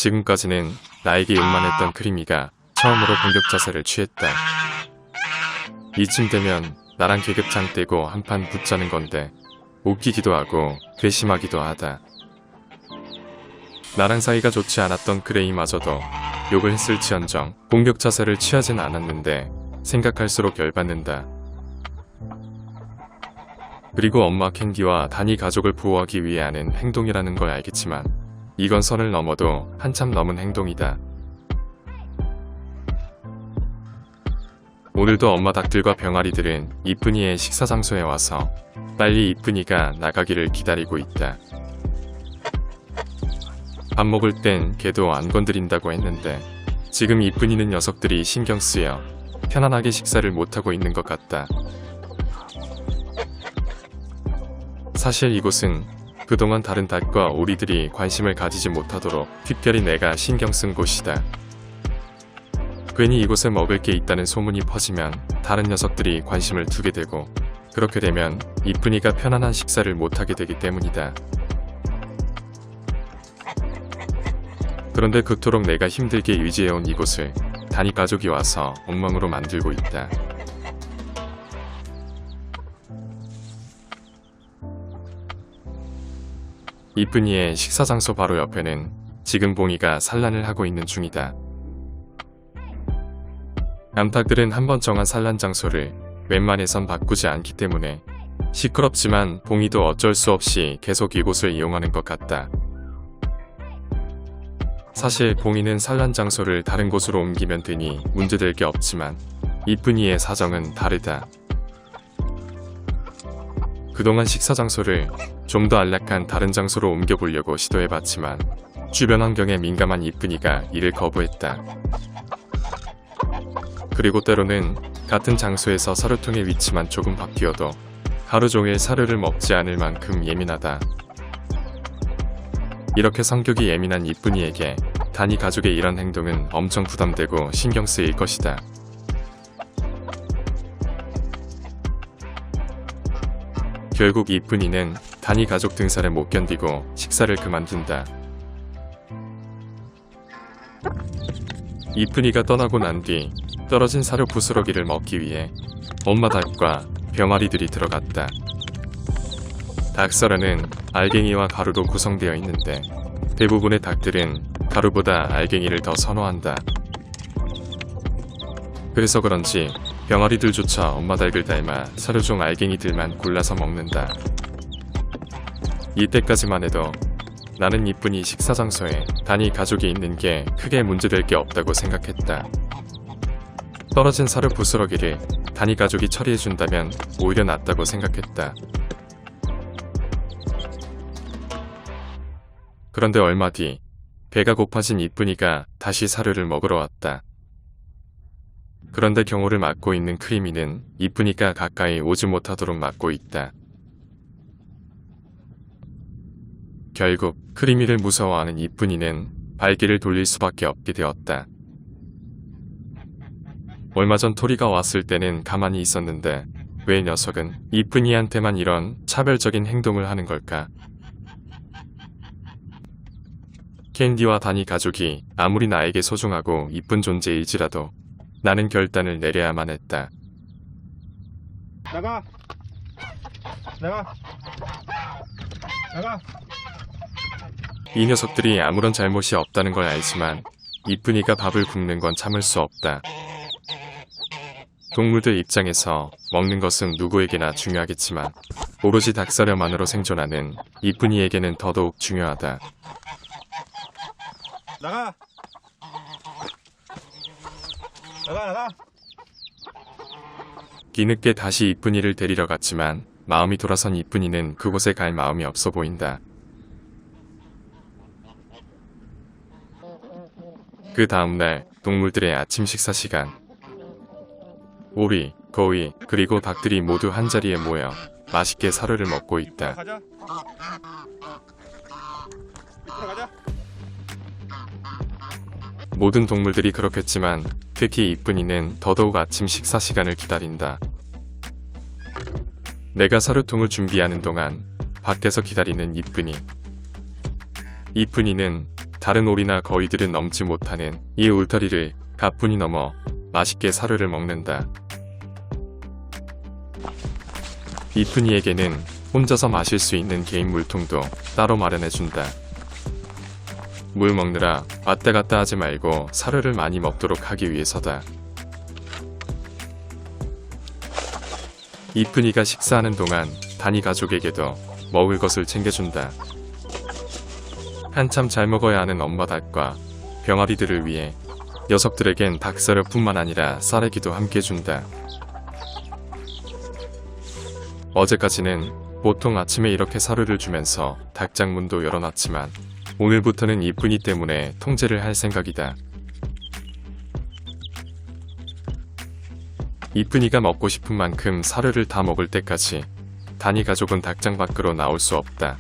지금까지는 나에게 욕만 했던 크리미가 처음으로 공격 자세를 취했다. 이쯤 되면 나랑 계급장 떼고 한판 붙자는 건데 웃기기도 하고 괘씸하기도 하다. 나랑 사이가 좋지 않았던 그레이마저도 욕을 했을지언정 공격 자세를 취하진 않았는데 생각할수록 열받는다. 그리고 엄마 캔디와 다니 가족을 보호하기 위해 하는 행동이라는 걸 알겠지만 이건 선을 넘어도 한참 넘은 행동이다. 오늘도 엄마 닭들과 병아리들은 이쁜이의 식사 장소에 와서 빨리 이쁜이가 나가기를 기다리고 있다. 밥 먹을 땐 걔도 안 건드린다고 했는데 지금 이쁜이는 녀석들이 신경 쓰여 편안하게 식사를 못하고 있는 것 같다. 사실 이곳은 그동안 다른 닭과 오리들이 관심을 가지지 못하도록 특별히 내가 신경 쓴 곳이다. 괜히 이곳에 먹을 게 있다는 소문이 퍼지면 다른 녀석들이 관심을 두게 되고 그렇게 되면 이쁜이가 편안한 식사를 못하게 되기 때문이다. 그런데 그토록 내가 힘들게 유지해온 이곳을 다니 가족이 와서 엉망으로 만들고 있다. 이쁜이의 식사 장소 바로 옆에는 지금 봉이가 산란을 하고 있는 중이다. 암탉들은 한번 정한 산란 장소를 웬만해선 바꾸지 않기 때문에 시끄럽지만 봉이도 어쩔 수 없이 계속 이곳을 이용하는 것 같다. 사실 봉이는 산란 장소를 다른 곳으로 옮기면 되니 문제될 게 없지만 이쁜이의 사정은 다르다. 그동안 식사 장소를 좀 더 안락한 다른 장소로 옮겨보려고 시도해봤지만 주변 환경에 민감한 이쁜이가 이를 거부했다. 그리고 때로는 같은 장소에서 사료통의 위치만 조금 바뀌어도 하루 종일 사료를 먹지 않을 만큼 예민하다. 이렇게 성격이 예민한 이쁜이에게 다니 가족의 이런 행동은 엄청 부담되고 신경 쓰일 것이다. 결국 이쁜이는 다니 가족 등살에 못 견디고 식사를 그만둔다. 이쁜이가 떠나고 난 뒤 떨어진 사료 부스러기를 먹기 위해 엄마 닭과 병아리들이 들어갔다. 닭사료는 알갱이와 가루로 구성되어 있는데 대부분의 닭들은 가루보다 알갱이를 더 선호한다. 그래서 그런지 병아리들조차 엄마 닭을 닮아 사료 중 알갱이들만 골라서 먹는다. 이때까지만 해도 나는 이쁜이 식사 장소에 다니 가족이 있는 게 크게 문제될 게 없다고 생각했다. 떨어진 사료 부스러기를 다니 가족이 처리해준다면 오히려 낫다고 생각했다. 그런데 얼마 뒤 배가 고파진 이쁜이가 다시 사료를 먹으러 왔다. 그런데 경호를 맡고 있는 크리미는 이쁜이가 가까이 오지 못하도록 막고 있다. 결국 크리미를 무서워하는 이쁜이는 발길을 돌릴 수밖에 없게 되었다. 얼마 전 토리가 왔을 때는 가만히 있었는데 왜 녀석은 이쁜이한테만 이런 차별적인 행동을 하는 걸까? 캔디와 다니 가족이 아무리 나에게 소중하고 이쁜 존재일지라도 나는 결단을 내려야만 했다. 나가! 나가! 나가! 이 녀석들이 아무런 잘못이 없다는 걸 알지만 이쁜이가 밥을 굶는 건 참을 수 없다. 동물들 입장에서 먹는 것은 누구에게나 중요하겠지만 오로지 닭사료만으로 생존하는 이쁜이에게는 더더욱 중요하다. 나가! 나가! 나가! 뒤늦게 다시 이쁜이를 데리러 갔지만 마음이 돌아선 이쁜이는 그곳에 갈 마음이 없어 보인다. 그 다음날 동물들의 아침 식사 시간. 오리, 거위, 그리고 닭들이 모두 한자리에 모여 맛있게 사료를 먹고 있다. 가자. 가자. 모든 동물들이 그렇겠지만 특히 이쁜이는 더더욱 아침 식사 시간을 기다린다. 내가 사료통을 준비하는 동안 밖에서 기다리는 이쁜이. 이쁜이는 다른 오리나 거위들은 넘지 못하는 이 울타리를 가뿐히 넘어 맛있게 사료를 먹는다. 이쁜이에게는 혼자서 마실 수 있는 개인 물통도 따로 마련해준다. 물 먹느라 왔다 갔다 하지 말고 사료를 많이 먹도록 하기 위해서다. 이쁜이가 식사하는 동안 다니 가족에게도 먹을 것을 챙겨준다. 한참 잘 먹어야 하는 엄마 닭과 병아리들을 위해 녀석들에겐 닭사료뿐만 아니라 쌀에기도 함께 준다. 어제까지는 보통 아침에 이렇게 사료를 주면서 닭장 문도 열어놨지만 오늘부터는 이쁜이 때문에 통제를 할 생각이다. 이쁜이가 먹고 싶은 만큼 사료를 다 먹을 때까지 다니 가족은 닭장 밖으로 나올 수 없다.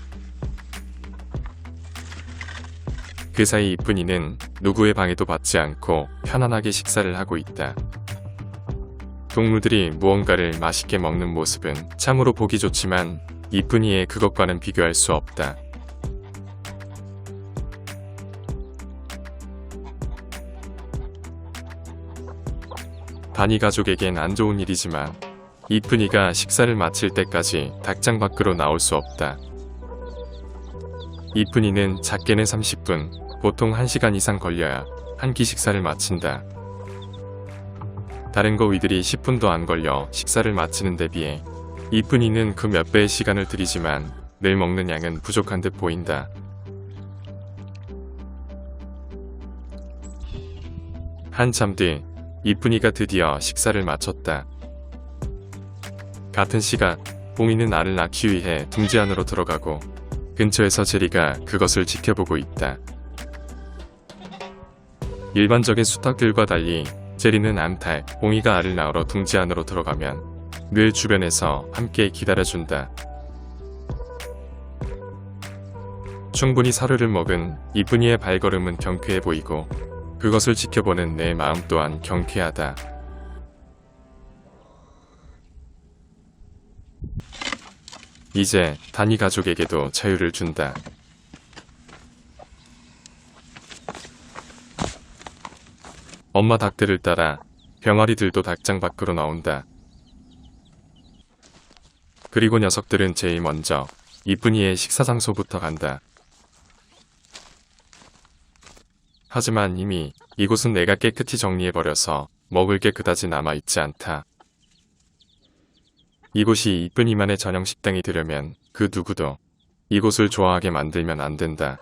그 사이 이쁜이는 누구의 방해도 받지 않고 편안하게 식사를 하고 있다. 동물들이 무언가를 맛있게 먹는 모습은 참으로 보기 좋지만 이쁜이의 그것과는 비교할 수 없다. 다니 가족에겐 안 좋은 일이지만 이쁜이가 식사를 마칠 때까지 닭장 밖으로 나올 수 없다. 이쁜이는 작게는 30분, 보통 1시간 이상 걸려야 한 끼 식사를 마친다. 다른 거위들이 10분도 안 걸려 식사를 마치는 데 비해 이쁜이는 그 몇 배의 시간을 들이지만 늘 먹는 양은 부족한 듯 보인다. 한참 뒤 이쁜이가 드디어 식사를 마쳤다. 같은 시각 봉이는 알을 낳기 위해 둥지 안으로 들어가고 근처에서 제리가 그것을 지켜보고 있다. 일반적인 수탉들과 달리 제리는 암탉, 봉이가 알을 낳으러 둥지 안으로 들어가면 늘 주변에서 함께 기다려준다. 충분히 사료를 먹은 이쁜이의 발걸음은 경쾌해 보이고 그것을 지켜보는 내 마음 또한 경쾌하다. 이제 다니 가족에게도 자유를 준다. 엄마 닭들을 따라 병아리들도 닭장 밖으로 나온다. 그리고 녀석들은 제일 먼저 이쁜이의 식사 장소부터 간다. 하지만 이미 이곳은 내가 깨끗이 정리해버려서 먹을 게 그다지 남아있지 않다. 이곳이 이쁜이만의 전용 식당이 되려면 그 누구도 이곳을 좋아하게 만들면 안 된다.